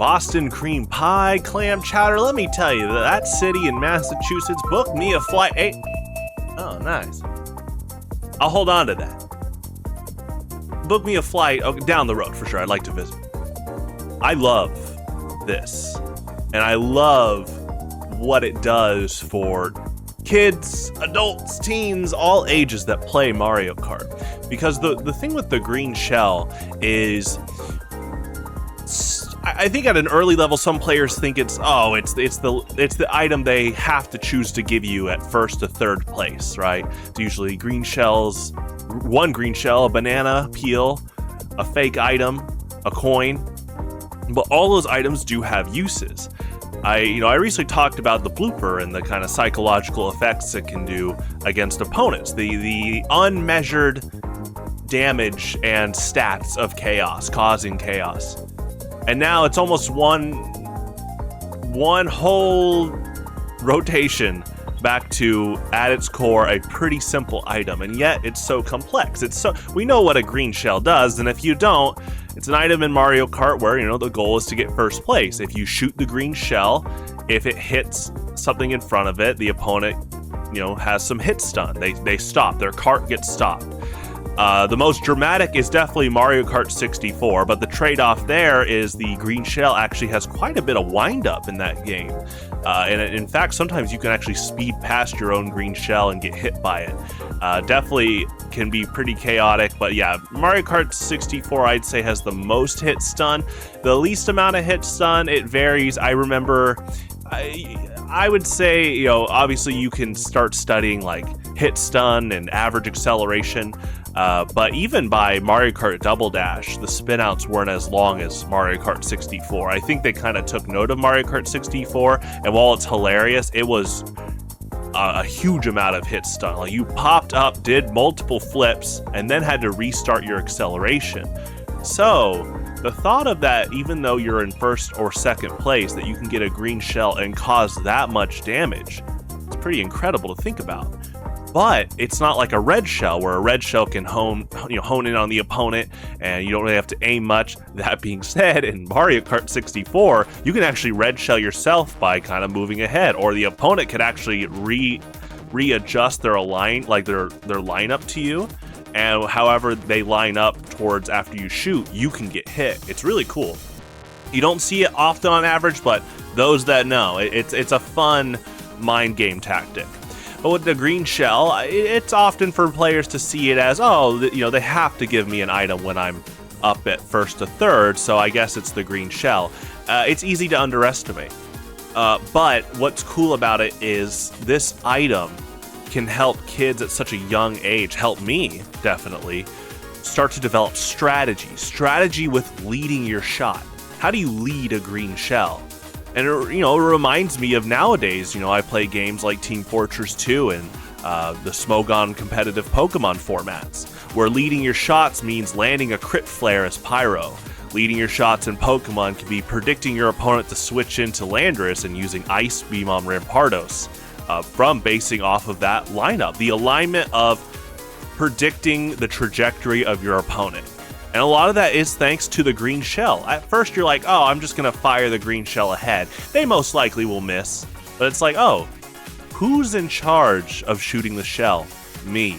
Boston cream pie, clam chowder. Let me tell you, that city in Massachusetts booked me a flight. Hey. Oh, nice. I'll hold on to that. Book me a flight down the road for sure. I'd like to visit. I love this. And I love what it does for kids, adults, teens, all ages that play Mario Kart. Because the thing with the green shell is, I think at an early level, some players think it's the item they have to choose to give you at first to third place, right? It's usually green shells, one green shell, a banana peel, a fake item, a coin. But all those items do have uses. I recently talked about the blooper and the kind of psychological effects it can do against opponents. The unmeasured damage and stats of chaos, causing chaos. And now it's almost one whole rotation back to, at its core, a pretty simple item, and yet it's so complex. We know what a green shell does, and if you don't, it's an item in Mario Kart where, the goal is to get first place. If you shoot the green shell, if it hits something in front of it, the opponent, has some hit stun. They stop. Their cart gets stopped. The most dramatic is definitely Mario Kart 64, but the trade-off there is the green shell actually has quite a bit of wind-up in that game. And in fact, sometimes you can actually speed past your own green shell and get hit by it. Definitely can be pretty chaotic, but yeah, Mario Kart 64, I'd say, has the most hit stun. The least amount of hit stun, it varies. I remember... I would say, obviously you can start studying like hit stun and average acceleration, but even by Mario Kart Double Dash, the spinouts weren't as long as Mario Kart 64. I think they kind of took note of Mario Kart 64, and while it's hilarious, it was a huge amount of hit stun. Like, you popped up, did multiple flips, and then had to restart your acceleration. So the thought of that, even though you're in first or second place, that you can get a green shell and cause that much damage, it's pretty incredible to think about. But it's not like a red shell, where a red shell can hone in on the opponent, and you don't really have to aim much. That being said, in Mario Kart 64, you can actually red shell yourself by kind of moving ahead, or the opponent could actually readjust their lineup to you. And however they line up towards after you shoot, you can get hit. It's really cool. You don't see it often on average, but those that know, it's a fun mind game tactic. But with the green shell, it's often for players to see it as, they have to give me an item when I'm up at first to third, so I guess it's the green shell. It's easy to underestimate. But what's cool about it is this item can help kids at such a young age, help me definitely, start to develop strategy with leading your shot. How do you lead a green shell? And it reminds me of nowadays, I play games like Team Fortress 2 and the Smogon competitive Pokemon formats, where leading your shots means landing a crit flare as Pyro. Leading your shots in Pokemon can be predicting your opponent to switch into Landorus and using Ice Beam on Rampardos. From basing off of that lineup, the alignment of predicting the trajectory of your opponent. And a lot of that is thanks to the green shell. At first you're like, I'm just going to fire the green shell ahead. They most likely will miss. But it's like, who's in charge of shooting the shell? Me.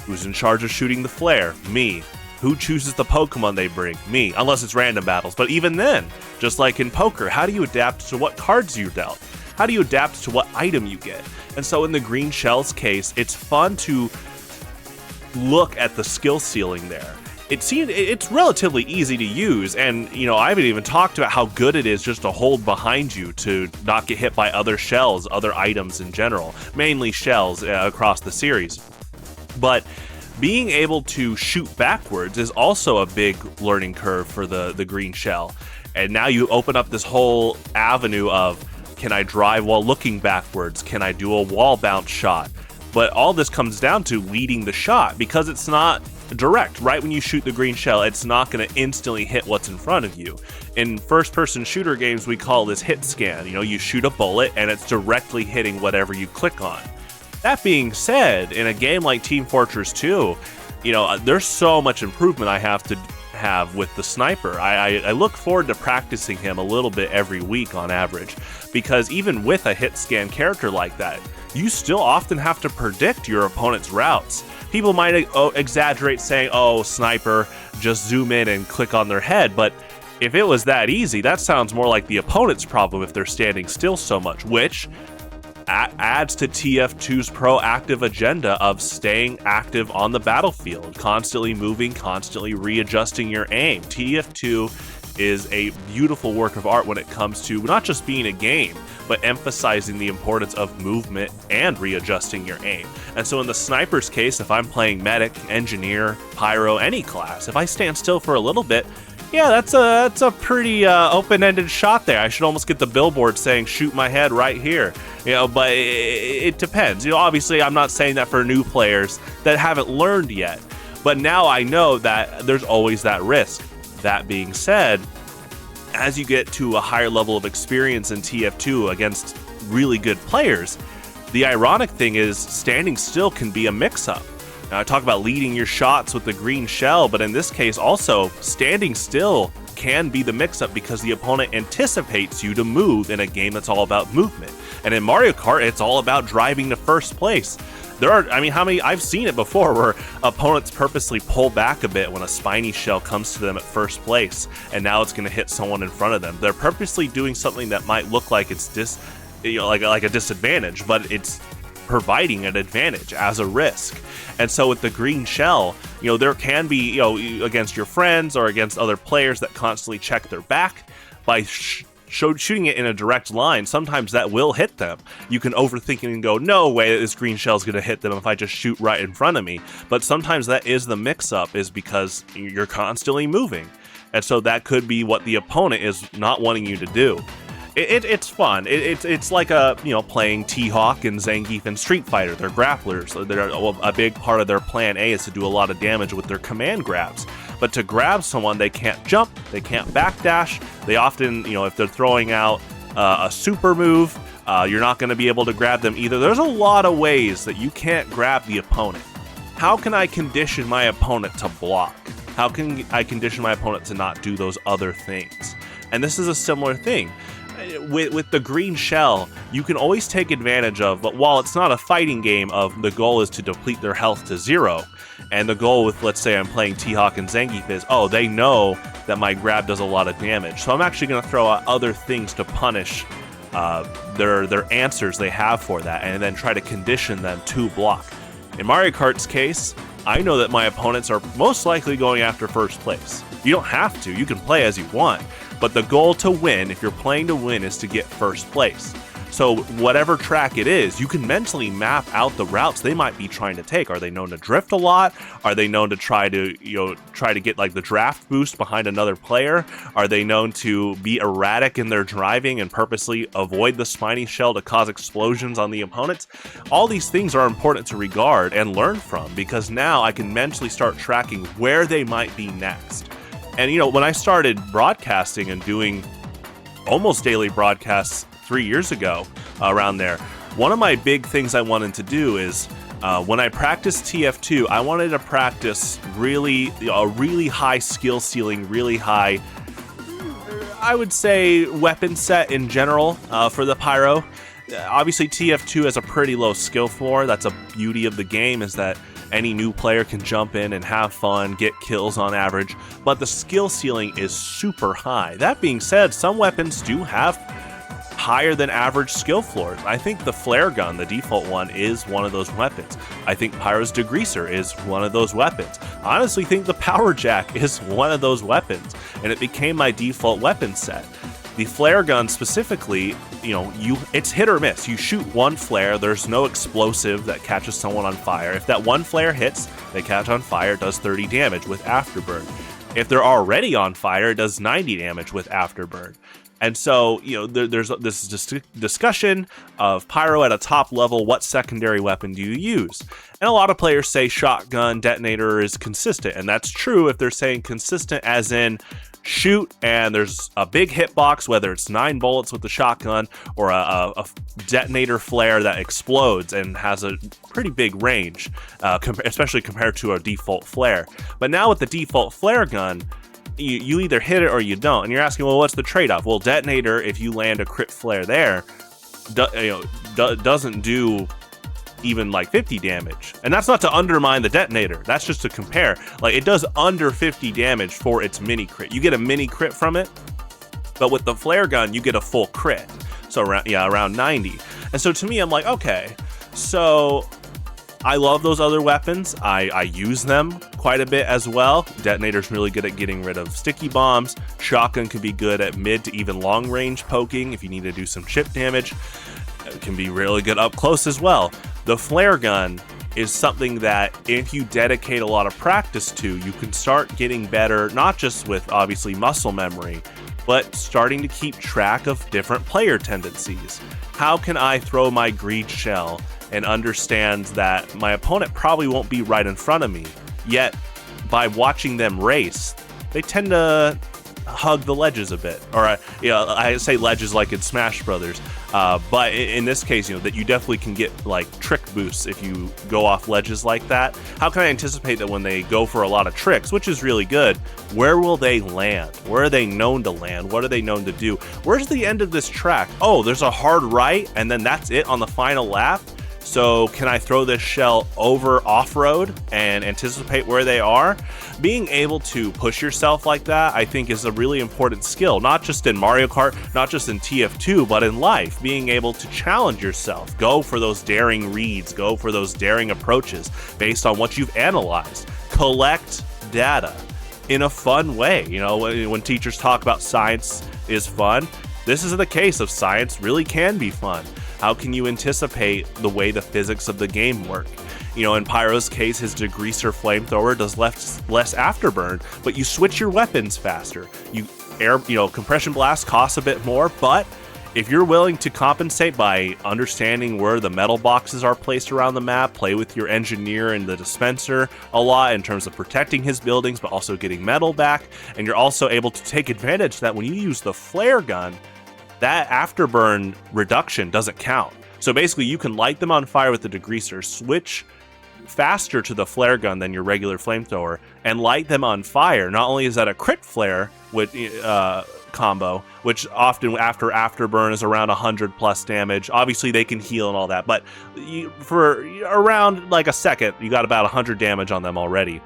Who's in charge of shooting the flare? Me. Who chooses the Pokemon they bring? Me. Unless it's random battles. But even then, just like in poker, how do you adapt to what cards you're dealt? How do you adapt to what item you get? And so in the green shell's case, it's fun to look at the skill ceiling there. It's relatively easy to use, and I haven't even talked about how good it is just to hold behind you to not get hit by other shells, other items in general, mainly shells across the series. But being able to shoot backwards is also a big learning curve for the green shell. And now you open up this whole avenue of, can I drive while looking backwards? Can I do a wall bounce shot? But all this comes down to leading the shot, because it's not direct. Right when you shoot the green shell, it's not going to instantly hit what's in front of you. In first-person shooter games, we call this hit scan. You shoot a bullet and it's directly hitting whatever you click on. That being said, in a game like Team Fortress 2, there's so much improvement I have have with the sniper. I look forward to practicing him a little bit every week on average, because even with a hit scan character like that, you still often have to predict your opponent's routes. People might exaggerate saying, oh, sniper, just zoom in and click on their head, but if it was that easy, that sounds more like the opponent's problem if they're standing still so much, which adds to TF2's proactive agenda of staying active on the battlefield, constantly moving, constantly readjusting your aim. TF2 is a beautiful work of art when it comes to not just being a game, but emphasizing the importance of movement and readjusting your aim. And so in the sniper's case, if I'm playing medic, engineer, pyro, any class, if I stand still for a little bit, yeah, that's a pretty open-ended shot there. I should almost get the billboard saying "shoot my head right here," But it depends. Obviously, I'm not saying that for new players that haven't learned yet, but now I know that there's always that risk. That being said, as you get to a higher level of experience in TF2 against really good players, the ironic thing is standing still can be a mix-up. Now, I talk about leading your shots with the green shell, but in this case also, standing still can be the mix-up because the opponent anticipates you to move in a game that's all about movement. And in Mario Kart, it's all about driving to first place. I've seen it before where opponents purposely pull back a bit when a spiny shell comes to them at first place, and now it's going to hit someone in front of them. They're purposely doing something that might look like it's like a disadvantage, but it's providing an advantage as a risk. And so with the green shell, there can be, against your friends or against other players that constantly check their back, by shooting it in a direct line, sometimes that will hit them. You can overthink it and go, no way this green shell is going to hit them if I just shoot right in front of me. But sometimes that is the mix-up, is because you're constantly moving. And so that could be what the opponent is not wanting you to do. It's fun. It's like playing T-Hawk and Zangief in Street Fighter. They're grapplers. A big part of their plan A is to do a lot of damage with their command grabs. But to grab someone, they can't jump, they can't backdash. They often, if they're throwing out a super move, you're not going to be able to grab them either. There's a lot of ways that you can't grab the opponent. How can I condition my opponent to block? How can I condition my opponent to not do those other things? And this is a similar thing. With the green shell, you can always take advantage of, but while it's not a fighting game of the goal is to deplete their health to 0, and the goal with, let's say I'm playing T-Hawk and Zangief is, they know that my grab does a lot of damage, so I'm actually going to throw out other things to punish their answers they have for that, and then try to condition them to block. In Mario Kart's case, I know that my opponents are most likely going after first place. You don't have to, you can play as you want, but the goal to win, if you're playing to win, is to get first place. So whatever track it is, you can mentally map out the routes they might be trying to take. Are they known to drift a lot? Are they known to try to get like the draft boost behind another player? Are they known to be erratic in their driving and purposely avoid the spiny shell to cause explosions on the opponents? All these things are important to regard and learn from, because now I can mentally start tracking where they might be next. And when I started broadcasting and doing almost daily broadcasts 3 years ago, around there, one of my big things I wanted to do is when I practiced TF2, I wanted to practice a really high skill ceiling, really high, I would say, weapon set in general for the pyro. Obviously, TF2 has a pretty low skill floor. That's a beauty of the game, is that any new player can jump in and have fun, get kills on average, but the skill ceiling is super high. That being said, some weapons do have higher than average skill floors. I think the flare gun, the default one, is one of those weapons. I think Pyro's degreaser is one of those weapons. I honestly think the power jack is one of those weapons, and it became my default weapon set. The flare gun specifically, it's hit or miss. You shoot one flare, there's no explosive that catches someone on fire. If that one flare hits, they catch on fire, it does 30 damage with afterburn. If they're already on fire, it does 90 damage with afterburn. And so, there's this discussion of pyro at a top level, what secondary weapon do you use? And a lot of players say shotgun detonator is consistent, and that's true if they're saying consistent as in shoot and there's a big hitbox, whether it's 9 bullets with the shotgun or a detonator flare that explodes and has a pretty big range, especially compared to a default flare. But now with the default flare gun, you either hit it or you don't. And you're asking, well, what's the trade-off? Well, detonator, if you land a crit flare there, doesn't do even like 50 damage. And that's not to undermine the detonator. That's just to compare. Like, it does under 50 damage for its mini crit. You get a mini crit from it, but with the flare gun, you get a full crit. So around 90. And so to me, I'm like, okay, so I love those other weapons. I use them quite a bit as well. Detonator's really good at getting rid of sticky bombs. Shotgun can be good at mid to even long range poking if you need to do some chip damage. It can be really good up close as well. The flare gun is something that if you dedicate a lot of practice to, you can start getting better, not just with obviously muscle memory, but starting to keep track of different player tendencies. How can I throw my greed shell and understand that my opponent probably won't be right in front of me, yet by watching them race, they tend to hug the ledges a bit. Or I say ledges like in Smash Brothers, but in this case, that you definitely can get like trick boosts if you go off ledges like that. How can I anticipate that when they go for a lot of tricks, which is really good, where will they land? Where are they known to land? What are they known to do? Where's the end of this track? Oh, there's a hard right, and then that's it on the final lap. So can I throw this shell over off-road and anticipate where they are? Being able to push yourself like that, I think, is a really important skill, not just in Mario Kart, not just in TF2, but in life. Being able to challenge yourself, go for those daring reads, go for those daring approaches based on what you've analyzed. Collect data in a fun way. When teachers talk about science is fun, this is the case of science really can be fun. How can you anticipate the way the physics of the game work? In Pyro's case, his degreaser flamethrower does less afterburn, but you switch your weapons faster. Compression blast costs a bit more, but if you're willing to compensate by understanding where the metal boxes are placed around the map, play with your engineer and the dispenser a lot in terms of protecting his buildings, but also getting metal back, and you're also able to take advantage that when you use the flare gun, that afterburn reduction doesn't count. So basically, you can light them on fire with the degreaser, switch faster to the flare gun than your regular flamethrower, and light them on fire. Not only is that a crit flare with combo, which often after afterburn is around 100 plus damage. Obviously, they can heal and all that, but for around like a second, you got about 100 damage on them already.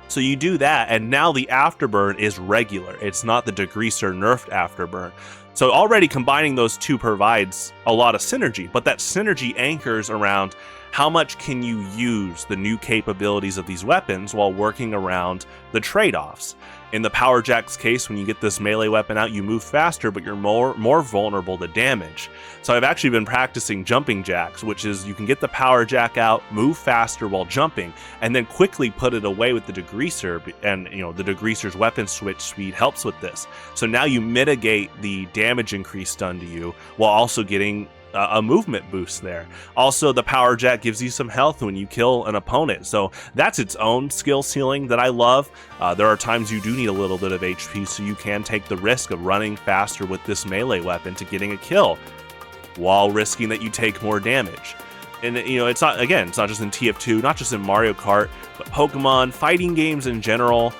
So you do that, and now the afterburn is regular. It's not the degreaser nerfed afterburn. So already combining those two provides a lot of synergy, but that synergy anchors around how much can you use the new capabilities of these weapons while working around the trade-offs. In the Power Jack's case, when you get this melee weapon out, you move faster, but you're more vulnerable to damage. So I've actually been practicing jumping jacks, which is you can get the Power Jack out, move faster while jumping, and then quickly put it away with the degreaser, and the degreaser's weapon switch speed helps with this. So now you mitigate the damage increase done to you while also getting a movement boost there. Also, the Power Jack gives you some health when you kill an opponent, so that's its own skill ceiling that I love. There are times you do need a little bit of HP, so you can take the risk of running faster with this melee weapon to getting a kill, while risking that you take more damage. And it's not just in TF2, not just in Mario Kart, but Pokemon, fighting games in general.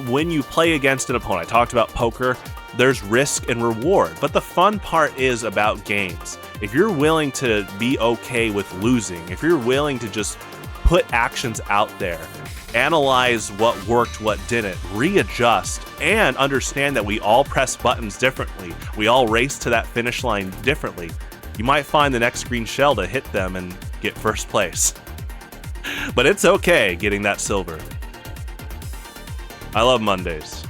When you play against an opponent, I talked about poker, there's risk and reward, but the fun part is about games. If you're willing to be okay with losing, if you're willing to just put actions out there, analyze what worked, what didn't, readjust, and understand that we all press buttons differently, we all race to that finish line differently, you might find the next green shell to hit them and get first place. But it's okay getting that silver. I love Mondays.